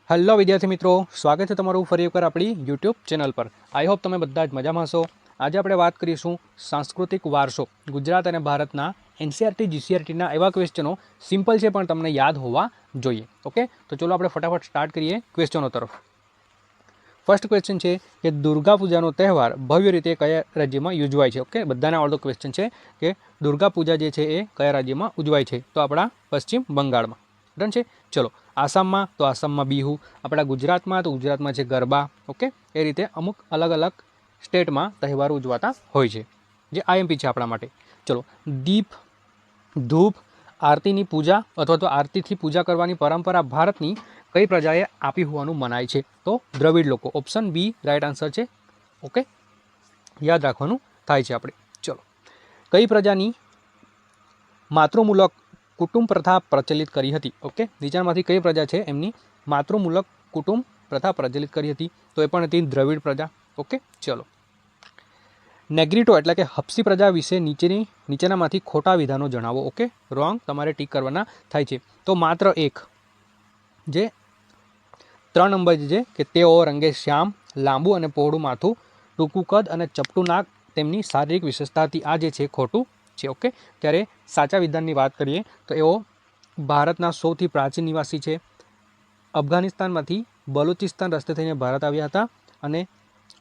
Hello વિદ્યાર્થી મિત્રો, સ્વાગત છે તમારું ફરી એકવાર આપણી યુટ્યુબ ચેનલ પર। આઈ હોપ તમે બધા જ મજામાં હશો। આજે આપણે વાત કરીશું સાંસ્કૃતિક વારસો ગુજરાત અને ભારતના એનસીઆરટી જીસીઆરટીના એવા ક્વેશ્ચનો સિમ્પલ છે પણ તમને યાદ હોવા જોઈએ। ઓકે, તો ચલો આપણે ફટાફટ સ્ટાર્ટ કરીએ ક્વેશ્ચનો તરફ। ફર્સ્ટ ક્વેશ્ચન છે કે દુર્ગા પૂજાનો તહેવાર ભવ્ય રીતે કયા રાજ્યમાં યોજવાય છે? ઓકે, બધાને આવડતો ક્વેશ્ચન છે કે દુર્ગા પૂજા જે છે એ કયા રાજ્યમાં ઉજવાય છે? તો આપણા પશ્ચિમ બંગાળમાં। ડન છે। ચલો, આસામમાં તો આસામમાં બિહુ, આપણા ગુજરાતમાં તો ગુજરાતમાં છે ગરબા। ઓકે, એ રીતે અમુક અલગ અલગ સ્ટેટમાં તહેવારો ઉજવાતા હોય છે, જે આઈએમપી છે આપણા માટે। ચલો, દીપ, ધૂપ, આરતીની પૂજા અથવા તો આરતીથી પૂજા કરવાની પરંપરા ભારતની કઈ પ્રજાએ આપી હોવાનું મનાય છે? તો દ્રવિડ લોકો। ઓપ્શન બી રાઈટ આન્સર છે। ઓકે, યાદ રાખવાનું થાય છે આપણે। ચલો, કઈ પ્રજાની માતૃમૂલક કુટુંબ પ્રથા પ્રચલિત કરી હતી? ઓકે, નીચેનામાંથી કઈ પ્રજા છે એમની માતૃમૂલક કુટુંબ પ્રથા પ્રચલિત કરી હતી? તો એ પણ હતી દ્રવિડ પ્રજા। ઓકે, ચલો, નેગ્રીટો એટલે કે હપ્સી પ્રજા વિશે નીચેનામાંથી ખોટા વિધાનો જણાવો। ઓકે, રોંગ તમારે ટીક કરવાના થાય છે। તો માત્ર એક, જે 3 નંબર છે કે તેઓ રંગે શ્યામ, લાંબુ અને પહોળું માથું, ટૂંકું કદ અને ચપટું નાક તેમની શારીરિક વિશેષતા હતી, આ જે છે ખોટું છે। ઓકે, ત્યારે સાચા વિધાનની વાત કરીએ તો એઓ ભારતના સૌથી પ્રાચીન નિવાસી છે। અફઘાનિસ્તાનમાંથી બલુચિસ્તાન રસ્તે થઈને ભારત આવ્યા હતા અને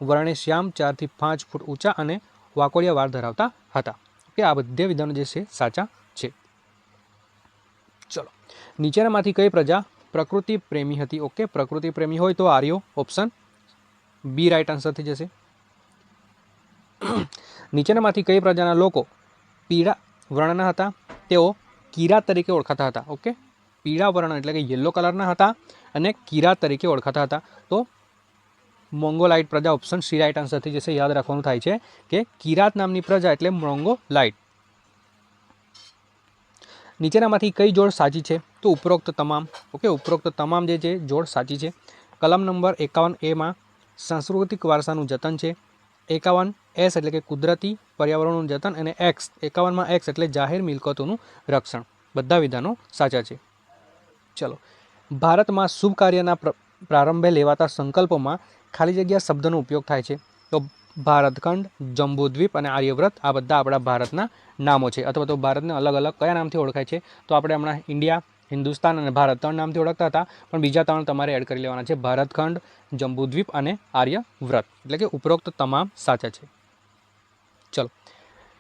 વર્ણે શ્યામ, 4 થી 5 ફૂટ ઊંચા અને વાકોડિયા વાળ ધરાવતા હતા। ઓકે, આ બધા વિધાનો જે છે સાચા છે। ચલો, નીચેનામાંથી કઈ પ્રજા પ્રકૃતિ પ્રેમી હતી? ઓકે, પ્રકૃતિ પ્રેમી હોય તો આર્યો। ઓપ્શન બી રાઈટ આન્સર થઈ જશે। નીચેનામાંથી કઈ પ્રજાના લોકો પીળા વર્ણના હતા? તેઓ કિરાત તરીકે ઓળખાતા હતા। ઓકે, પીળા વર્ણ એટલે કે યલો કલરના હતા અને કિરાત તરીકે ઓળખાતા હતા। તો મોંગોલાઇટ પ્રજા, ઓપ્શન સી રાઈટ આન્સર થઈ જશે। યાદ રાખવાનું થાય છે કે કિરાત નામની પ્રજા એટલે મોંગોલાઇટ। નીચેનામાંથી કઈ જોડ સાચી છે? તો ઉપરોક્ત તમામ। ઓકે, ઉપરોક્ત તમામ જે છે જોડ સાચી છે। કલમ નંબર 51A સાંસ્કૃતિક વારસાનું જતન છે। 51S એટલે કે કુદરતી પર્યાવરણનું જતન અને X 51માં X એટલે જાહેર મિલકતોનું રક્ષણ। બધા વિધાનો સાચા છે। ચલો, ભારતમાં શુભ કાર્યના પ્રારંભે લેવાતા સંકલ્પોમાં ખાલી જગ્યા શબ્દનો ઉપયોગ થાય છે? તો ભારતખંડ, જંબુદ્વીપ અને આર્યવ્રત આ બધા આપણા ભારતના નામો છે, અથવા તો ભારતને અલગ અલગ કયા નામથી ઓળખાય છે? તો આપણે હમણાં ઇન્ડિયા, હિન્દુસ્તાન અને ભારત 3 નામથી ઓળખતા હતા, પણ બીજા 3 તમારે એડ કરી લેવાના છે, ભારતખંડ, જંબુદ્વીપ અને આર્યવ્રત। એટલે કે ઉપરોક્ત તમામ સાચા છે। ચલો,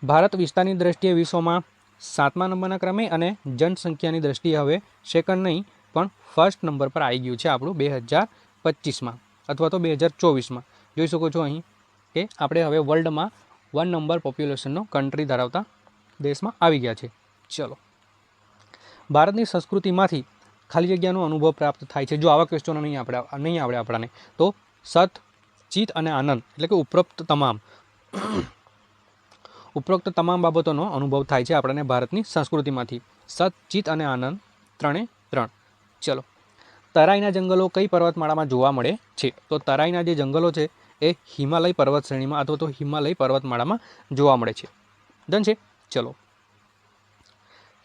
ભારત વિસ્તારની દ્રષ્ટિએ વિશ્વમાં 7મા નંબરના ક્રમે અને જનસંખ્યાની દ્રષ્ટિએ હવે સેકન્ડ નહીં પણ ફર્સ્ટ નંબર પર આવી ગયું છે આપણું 2025માં અથવા તો 2024માં। જોઈ શકો છો અહીં કે આપણે હવે વર્લ્ડમાં 1 નંબર પોપ્યુલેશનનો કન્ટ્રી ધરાવતા દેશમાં આવી ગયા છે। ચલો, ભારતની સંસ્કૃતિમાંથી ખાલી જગ્યાનો અનુભવ પ્રાપ્ત થાય છે? જો આવા ક્વેશ્ચનો નહીં આવડે આપણને તો સત, ચિત અને આનંદ એટલે કે ઉપરોક્ત તમામ બાબતોનો અનુભવ થાય છે આપણને ભારતની સંસ્કૃતિમાંથી। સત, ચિત અને આનંદ 3 ચલો, તરાઈના જંગલો કઈ પર્વતમાળામાં જોવા મળે છે? તો તરાઈના જે જંગલો છે એ હિમાલય પર્વત શ્રેણીમાં અથવા તો હિમાલય પર્વતમાળામાં જોવા મળે છે। ડન છે। ચલો,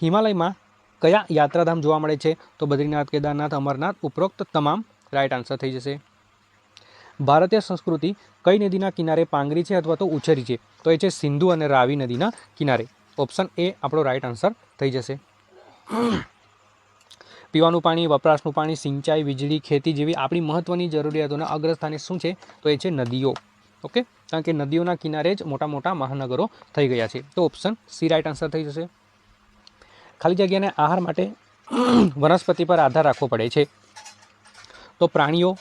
હિમાલયમાં કયા યાત્રાધામ જોવા મળે છે? તો બદ્રીનાથ, કેદારનાથ, અમરનાથ, ઉપરોક્ત તમામ રાઈટ આન્સર થઈ જશે। ભારતીય સંસ્કૃતિ કઈ નદીના કિનારે પાંગરી છે અથવા તો ઉછરી છે? તો એ છે સિંધુ અને રાવી નદીના કિનારે। ઓપ્શન એ આપણો રાઈટ આન્સર થઈ જશે। પીવાનું પાણી, વપરાશનું પાણી, સિંચાઈ, વીજળી, ખેતી જેવી આપણી મહત્વની જરૂરિયાતોના અગ્રસ્થાને શું છે? તો એ છે નદીઓ। ઓકે, કારણ કે નદીઓના કિનારે જ મોટા મોટા મહાનગરો થઈ ગયા છે। તો ઓપ્શન સી રાઈટ આન્સર થઈ જશે। ખાલી જગ્યાને આહાર માટે વનસ્પતિ પર આધાર રાખવો પડે છે? તો પ્રાણીઓ,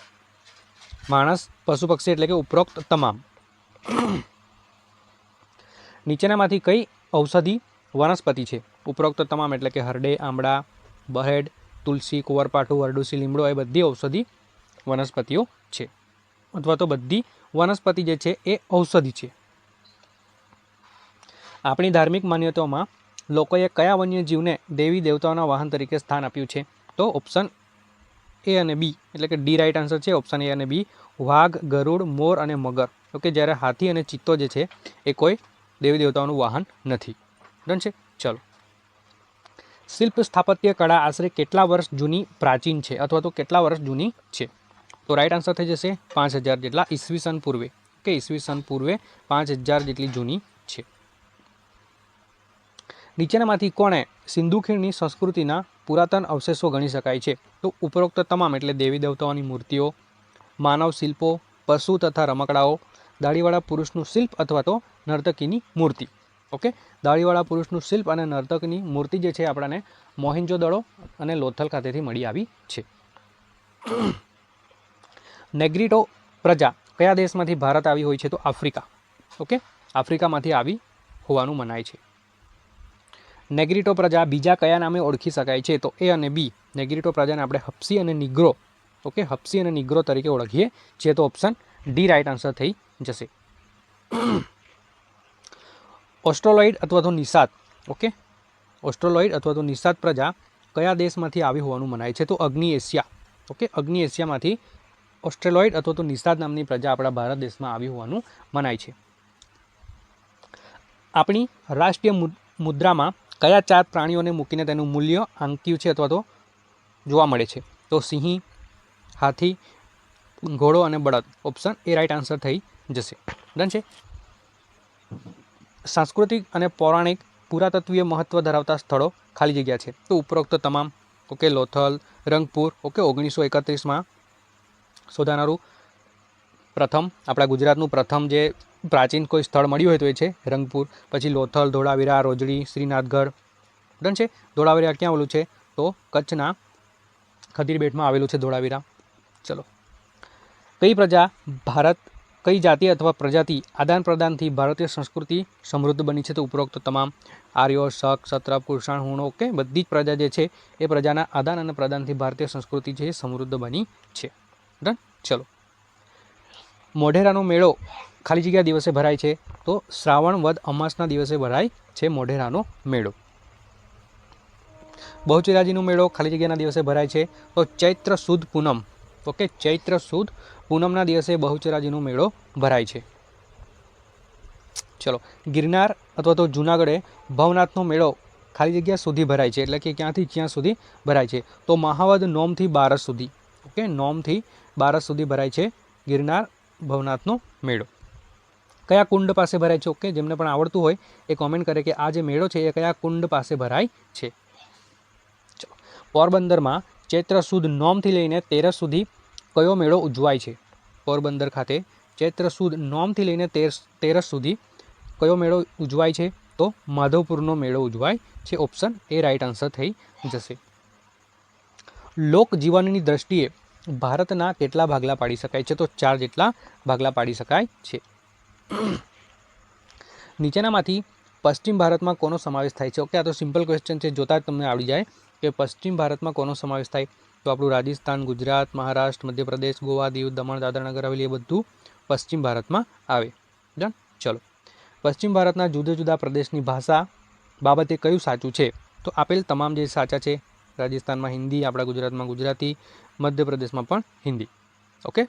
માણસ, પશુ પક્ષી એટલે કે ઉપરોક્ત તમામ। નીચેનામાંથી કઈ ઔષધિ વનસ્પતિ છે? ઉપરોક્ત તમામ એટલે કે હરડે, આંબળા, બહેડ, તુલસી, કુંવરપાઠું, અરડુસી, લીમડો એ બધી ઔષધિ વનસ્પતિઓ છે, અથવા તો બધી વનસ્પતિ જે છે એ ઔષધિ છે। આપણી ધાર્મિક માન્યતાઓમાં લોકોએ કયા વન્યજીવને દેવી દેવતાઓના વાહન તરીકે સ્થાન આપ્યું છે? તો ઓપ્શન એ અને બી એટલે કે ડી રાઈટ આન્સર છે। ઓપ્શન એ અને બી, વાઘ, ગરુડ, મોર અને મગર। ઓકે, જ્યારે હાથી અને ચિત્તો જે છે એ કોઈ દેવી દેવતાઓનું વાહન નથી। ડન છે। ચલો, શિલ્પ સ્થાપત્ય કળા આશરે કેટલા વર્ષ જૂની પ્રાચીન છે અથવા તો કેટલા વર્ષ જૂની છે? તો રાઈટ આન્સર થઈ જશે 5000 જેટલા ઈસવીસન પૂર્વે. ઓકે, ઈસવીસન પૂર્વે 5000 જેટલી જૂની છે. નીચેનામાંથી કોણે સિંધુ ખીણની સંસ્કૃતિના પુરાતન અવશેષો ગણી શકાય છે? તો ઉપરોક્ત તમામ એટલે દેવી દેવતાઓની મૂર્તિઓ, માનવ શિલ્પો, પશુ તથા રમકડાઓ, દાઢીવાળા પુરુષનું શિલ્પ અથવા તો નર્તકીની મૂર્તિ. ઓકે, દાઢીવાળા પુરુષનું શિલ્પ અને નર્તકની મૂર્તિ જે છે આપણાને મોહેન્જો-દડો અને લોથલ ખાતેથી મળી આવી છે. નેગ્રીટો પ્રજા કયા દેશમાંથી ભારત આવી હોય છે? તો આફ્રિકા. ઓકે, આફ્રિકામાંથી આવી હોવાનું મનાય છે. નેગ્રીટો પ્રજા બીજા કયા નામે ઓળખી શકાય છે? તો એ અને બી. નેગ્રીટો પ્રજાને આપણે હપ્સી અને નિગ્રો, ઓકે, હપ્સી અને નિગ્રો તરીકે ઓળખીએ છીએ. તો ઓપ્શન ડી રાઈટ આન્સર થઈ જશે. ઓસ્ટ્રોલોઇડ અથવા તો નિષાદ, ઓકે, ઓસ્ટ્રોલોઇડ અથવા તો નિષાદ પ્રજા કયા દેશમાંથી આવી હોવાનું મનાય છે? તો અગ્નિ એશિયા. ઓકે, અગ્નિ એશિયામાંથી ઓસ્ટ્રેલોઇડ અથવા તો નિષાદ નામની પ્રજા આપણા ભારત દેશમાં આવી હોવાનું મનાય છે. આપણી રાષ્ટ્રીય મુદ્રામાં કયા 4 પ્રાણીઓને મૂકીને તેનું મૂલ્ય આંક્યું છે અથવા તો જોવા મળે છે? તો સિંહ, હાથી, ઘોડો અને બળદ. ઓપ્શન એ રાઈટ આન્સર થઈ જશે. ડન છે. સાંસ્કૃતિક અને પૌરાણિક પુરાતત્વીય મહત્વ ધરાવતા સ્થળો ખાલી જગ્યા છે. તો ઉપરોક્ત તમામ. ઓકે, લોથલ, રંગપુર. ઓકે, 1931માં શોધાનારું પ્રથમ આપણા ગુજરાતનું પ્રથમ જે પ્રાચીન કોઈ સ્થળ મળ્યું હોય તો એ છે રંગપુર. પછી લોથલ, ધોળાવીરા, રોજડી, શ્રીનાથગઢ. ડન છે. ધોળાવીરા ક્યાં આવેલું છે? તો કચ્છના ખદીરબેટમાં આવેલું છે ધોળાવીરા. ચલો, કઈ પ્રજા ભારત કઈ જાતિ અથવા પ્રજાતિ આદાન પ્રદાનથી ભારતીય સંસ્કૃતિ સમૃદ્ધ બની છે? તો ઉપરોક્ત તમામ. આર્યો, શક, સત્રપ, કુષાણ, હુણો. ઓકે, બધી જ પ્રજા જે છે એ પ્રજાના આદાન અને પ્રદાનથી ભારતીય સંસ્કૃતિ છે એ સમૃદ્ધ બની છે. ડન. ચલો, મોઢેરાનો મેળો ખાલી જગ્યા દિવસે ભરાય છે? તો શ્રાવણ વદ અમાસના દિવસે ભરાય છે મોઢેરાનો મેળો. બહુચરાજીનો મેળો ખાલી જગ્યાના દિવસે ભરાય છે? તો ચૈત્ર સુદ પૂનમ. ઓકે, ચૈત્ર સુદ પૂનમના દિવસે બહુચરાજીનો મેળો ભરાય છે. ચલો, ગિરનાર અથવા તો જૂનાગઢે ભવનાથનો મેળો ખાલી જગ્યા સુધી ભરાય છે એટલે કે ક્યાંથી ક્યાં સુધી ભરાય છે? તો મહાવદ નોમથી બારસ સુધી. ઓકે, નોમથી બારસ સુધી ભરાય છે ગિરનાર ભવનાથનો મેળો. કયા કુંડ પાસે ભરાય છે? ઓકે, જેમને પણ આવડતું હોય એ કોમેન્ટ કરે કે આ જે મેળો છે એ કયા કુંડ પાસે ભરાય છે. ચલો, પોરબંદરમાં ચૈત્ર સુદ નોમથી લઈને 13 સુધી કયો મેળો ઉજવાય છે? પોરબંદર ખાતે ચૈત્ર સુદ નોમથી લઈને 13 સુધી કયો મેળો ઉજવાય છે? તો માધવપુરનો મેળો ઉજવાય છે. ઓપ્શન એ રાઈટ આન્સર થઈ જશે. લોકજીવનની દ્રષ્ટિએ ભારતના કેટલા ભાગલા પાડી શકાય છે? તો 4 જેટલા ભાગલા પાડી શકાય છે. નીચેનામાંથી પશ્ચિમ ભારતમાં કોનો સમાવેશ થાય છે? ઓકે, આ તો સિમ્પલ ક્વેશ્ચન છે, જોતા જ તમને આવડી જાય કે પશ્ચિમ ભારતમાં કોનો સમાવેશ થાય. તો આપણું રાજસ્થાન, ગુજરાત, મહારાષ્ટ્ર, મધ્યપ્રદેશ, ગોવા, દીવ, દમણ, દાદરા નગર હવેલી એ બધું પશ્ચિમ ભારતમાં આવે. ડન. ચલો, પશ્ચિમ ભારતના જુદા જુદા પ્રદેશની ભાષા બાબતે કયું સાચું છે? તો આપેલ તમામ જે સાચા છે. રાજસ્થાનમાં હિન્દી, આપણા ગુજરાતમાં ગુજરાતી, મધ્યપ્રદેશમાં પણ હિન્દી. ઓકે,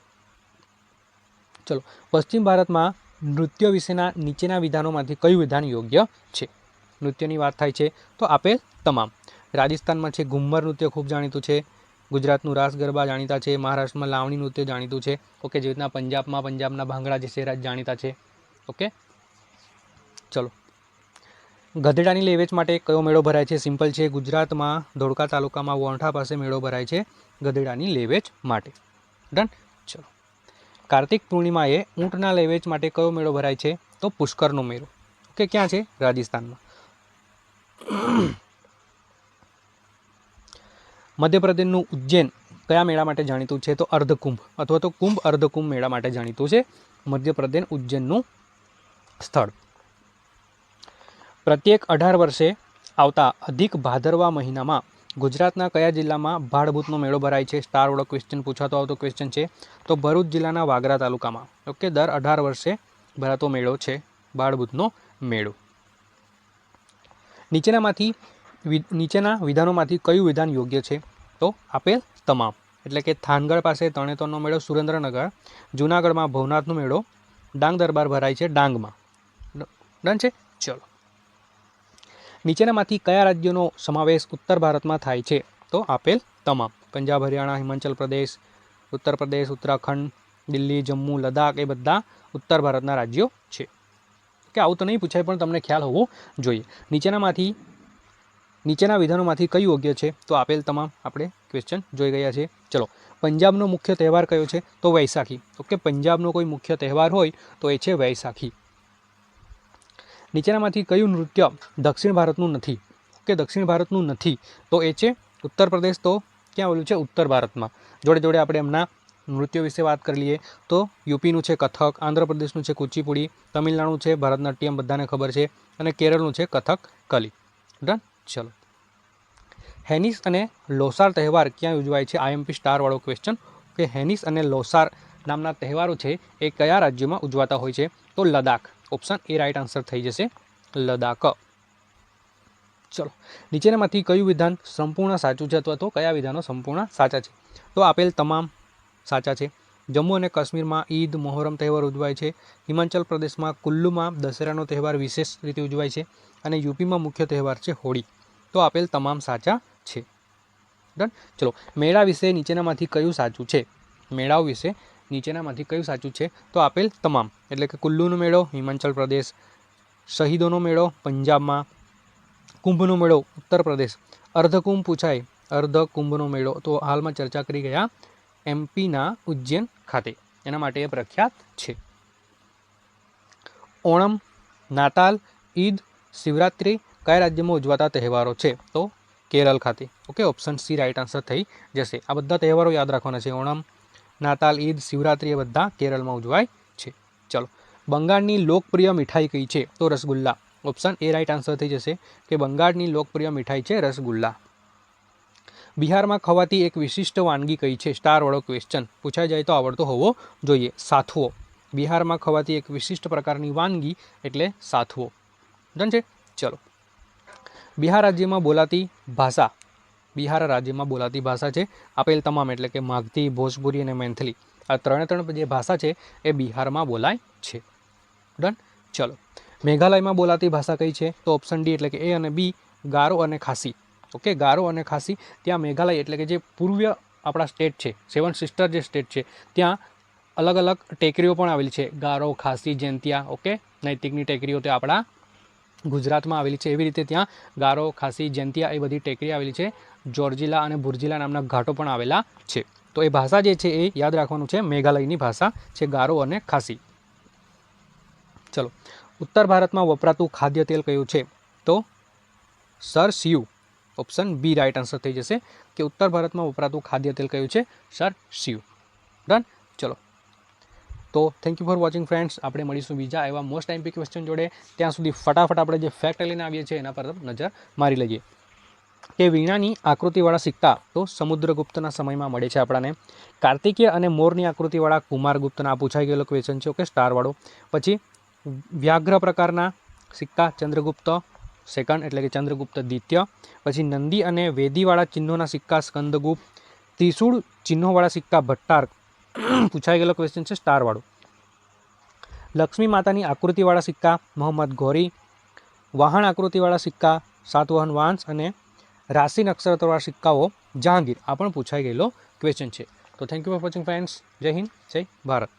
ચલો, પશ્ચિમ ભારતમાં નૃત્ય વિશેના નીચેના વિધાનોમાંથી કયું વિધાન યોગ્ય છે? નૃત્યની વાત થાય છે તો આપેલ તમામ. રાજસ્થાનમાં છે ઘુમ્મર નૃત્ય ખૂબ જાણીતું છે. ગુજરાતનું રાસ ગરબા જાણીતા છે. મહારાષ્ટ્રમાં લાવણી નૃત્ય જાણીતું છે. ઓકે, જેવી રીતના પંજાબના ભાંગડા જે છે જાણીતા છે. ઓકે, ચલો, ગધેડાની લેવેચ માટે કયો મેળો ભરાય છે? સિમ્પલ છે, ગુજરાતમાં ધોળકા તાલુકામાં વોંઠા પાસે મેળો ભરાય છે ગધેડાની લેવેચ માટે. ડન. ચલો, કાર્તિક પૂર્ણિમાએ ઊંટના લેવેચ માટે કયો મેળો ભરાય છે? તો પુષ્કરનો મેળો. ઓકે, ક્યાં છે? રાજસ્થાનમાં. મધ્યપ્રદેશનું ઉજ્જૈન કયા મેળા માટે જાણીતું છે? તો અર્ધકુંભ અથવા તો કુંભ અર્ધકુંભ મેળા માટે જાણીતું છે મધ્યપ્રદેશ ઉજ્જૈનનું સ્થળ. પ્રત્યેક 18 વર્ષે આવતા અધિક ભાદરવા મહિનામાં ગુજરાતના કયા જિલ્લામાં ભાડભૂતનો મેળો ભરાય છે? સ્ટારવાળો ક્વેશ્ચન પૂછાતો આવતો ક્વેશ્ચન છે. તો ભરૂચ જિલ્લાના વાગરા તાલુકામાં. ઓકે, દર 18 વર્ષે ભરાતો મેળો છે ભાડભૂતનો મેળો. નીચેના વિધાનોમાંથી કયું વિધાન યોગ્ય છે? તો આપેલ તમામ. એટલે કે થાનગઢ પાસે તરણેતરનો મેળો સુરેન્દ્રનગર, જૂનાગઢમાં ભવનાથનો મેળો, ડાંગ દરબાર ભરાય છે ડાંગમાં. ડન છે. ચલો, નીચેનામાંથી કયા રાજ્યોનો સમાવેશ ઉત્તર ભારતમાં થાય છે? તો આપેલ તમામ. પંજાબ, હરિયાણા, હિમાચલ પ્રદેશ, ઉત્તર પ્રદેશ, ઉત્તરાખંડ, દિલ્હી, જમ્મુ, લદ્દાખ એ બધા ઉત્તર ભારતના રાજ્યો છે. કે આવું તો નહીં પૂછાય પણ તમને ખ્યાલ હોવો જોઈએ. નીચેના વિધાનોમાંથી કયું યોગ્ય છે? તો આપેલ તમામ આપણે ક્વેશ્ચન જોઈ ગયા છે. ચલો, પંજાબનો મુખ્ય તહેવાર કયો છે? તો વૈશાખી. ઓકે, પંજાબનો કોઈ મુખ્ય તહેવાર હોય તો એ છે વૈશાખી. નીચેનામાંથી કયું નૃત્ય દક્ષિણ ભારતનું નથી? ઓકે, દક્ષિણ ભારતનું નથી તો એ છે ઉત્તર પ્રદેશ. તો ક્યાં આવેલું છે? ઉત્તર ભારતમાં. જોડે જોડે આપણે એમના નૃત્યો વિશે વાત કરી લઈએ તો યુપીનું છે કથક, આંધ્રપ્રદેશનું છે કુચીપુડી, તમિલનાડુનું છે ભરતનાટ્યમ, બધાને ખબર છે, અને કેરળનું છે કથક કલી. ડન. ચલો, હેનિસ અને લોસાર તહેવાર ક્યાં ઉજવાય છે? આઈએમપી સ્ટારવાળો ક્વેશ્ચન. કે હેનિસ અને લોસાર નામના તહેવારો છે એ કયા રાજ્યોમાં ઉજવાતા હોય છે? તો Ladakh. Option A right answer થઈ જશે, લદ્દાખ. ચલો, નીચેનામાંથી કયું વિધાન સંપૂર્ણ સાચું છે અથવા તો કયા વિધાનો સંપૂર્ણ સાચા છે? તો આપેલ તમામ સાચા છે. જમ્મુ અને કાશ્મીરમાં ઈદ, મોહરમ તહેવાર ઉજવાય છે. હિમાચલ પ્રદેશમાં કુલ્લુમાં દશેરાનો તહેવાર વિશેષ રીતે ઉજવાય છે. અને યુપીમાં મુખ્ય તહેવાર છે હોળી. તો આપેલ તમામ સાચા છે. ડન. ચલો, મેળા વિશે નીચેનામાંથી કયું સાચું છે? મેળાઓ વિશે નીચેનામાંથી કયું સાચું છે? તો આપેલ તમામ. એટલે કે કુલ્લુનો મેળો હિમાચલ પ્રદેશ, શહીદોનો મેળો પંજાબમાં, કુંભનો મેળો ઉત્તર પ્રદેશ, અર્ધકુંભ પૂછાય, અર્ધકુંભનો મેળો તો હાલમાં ચર્ચા કરી ગયા એમપીના ઉજ્જૈન ખાતે, એના માટે એ પ્રખ્યાત છે. ઓણમ, નાતાલ, ઈદ, શિવરાત્રિ કયા રાજ્યમાં ઉજવાતા તહેવારો છે? તો કેરળ ખાતે. Okay, option C right answer થઈ જશે. આ બધા તહેવારો યાદ રાખવાના છે. ઓણમ, નાતાલ, ઈદ, શિવરાત્રિ એ બધા કેરળમાં ઉજવાય છે. ચલો, બંગાળની લોકપ્રિય મીઠાઈ કઈ છે? તો rasgulla. Option A right answer થઈ જશે કે બંગાળની લોકપ્રિય મીઠાઈ છે રસગુલ્લા. બિહારમાં ખવાતી એક વિશિષ્ટ વાનગી કઈ છે? સ્ટારવાળો ક્વેશ્ચન પૂછાઈ જાય તો આવડતો હોવો જોઈએ. સાથવો. બિહારમાં ખવાતી એક વિશિષ્ટ પ્રકારની વાનગી એટલે સાથવો. ડન છે. ચલો, બિહાર રાજ્યમાં બોલાતી ભાષા. બિહાર રાજ્યમાં બોલાતી ભાષા છે આપેલ તમામ. એટલે કે માગધી, ભોજપુરી અને મેથલી. આ ત્રણ જે ભાષા છે એ બિહારમાં બોલાય છે. ડન. ચલો, મેઘાલયમાં બોલાતી ભાષા કઈ છે? તો ઓપ્શન ડી એટલે કે એ અને બી, ગારો અને ખાસી. ઓકે, ગારો અને ખાસી. ત્યાં મેઘાલય એટલે કે જે પૂર્વીય આપણા સ્ટેટ છે, 7 સિસ્ટર જે સ્ટેટ છે, ત્યાં અલગ અલગ ટેકરીઓ પણ આવેલી છે. ગારો, ખાસી, જૈંતિયા. ઓકે, નૈતિકની ટેકરીઓ તે આપણા ગુજરાતમાં આવેલી છે. એવી રીતે ત્યાં ગારો, ખાસી, જૈંતિયા એ બધી ટેકરી આવેલી છે. જોર્જિલા અને બુર્જિલા નામના ઘાટો પણ આવેલા છે. તો એ ભાષા જે છે એ યાદ રાખવાનું છે. મેઘાલયની ભાષા છે ગારો અને ખાસી. ચલો, ઉત્તર ભારતમાં વપરાતું ખાદ્ય તેલ કયું છે? તો સરસિયું. ઓપ્શન બી રાઈટ આન્સર થઈ જશે કે ઉત્તર ભારતમાં વપરાતું ખાદ્ય તેલ કયું છે? સરસિયું. ડન. ચલો, તો thank you for watching friends. આપણે મળીશું બીજા એવા મોસ્ટ આઈમ્પી ક્વેશ્ચન જોડે. ત્યાં સુધી ફટાફટ આપણે જે ફેક્ટ લઈને આવીએ છીએ એના પર નજર મારી લઈએ. કે વીણાની આકૃતિવાળા સિક્કા તો સમુદ્રગુપ્તના સમયમાં મળે છે આપણને. કાર્તિકેય અને મોરની આકૃતિવાળા કુમારગુપ્તના પૂછાઈ ગયેલો ક્વેશ્ચન છે. ઓકે, સ્ટારવાળો. પછી વ્યાઘ્ર પ્રકારના સિક્કા ચંદ્રગુપ્ત સેકન્ડ એટલે કે ચંદ્રગુપ્ત દ્વિતીય. પછી નંદી અને વેદીવાળા ચિહ્નોના સિક્કા સ્કંદગુપ્ત. ત્રિશૂળ ચિહ્નોવાળા સિક્કા ભટ્ટાર્ક પૂછાઈ ગયેલો ક્વેશ્ચન છે. સ્ટારવાળો. લક્ષ્મી માતાની આકૃતિવાળા સિક્કા મોહમ્મદ ઘોરી. વાહન આકૃતિવાળા સિક્કા સાતવાહન વાંસ. અને રાશિ નક્ષત્રવાળા સિક્કાઓ જહાંગીર. આ પણ પૂછાઈ ગયેલો ક્વેશ્ચન છે. તો thank you for watching friends. જય હિન્દ, જય ભારત.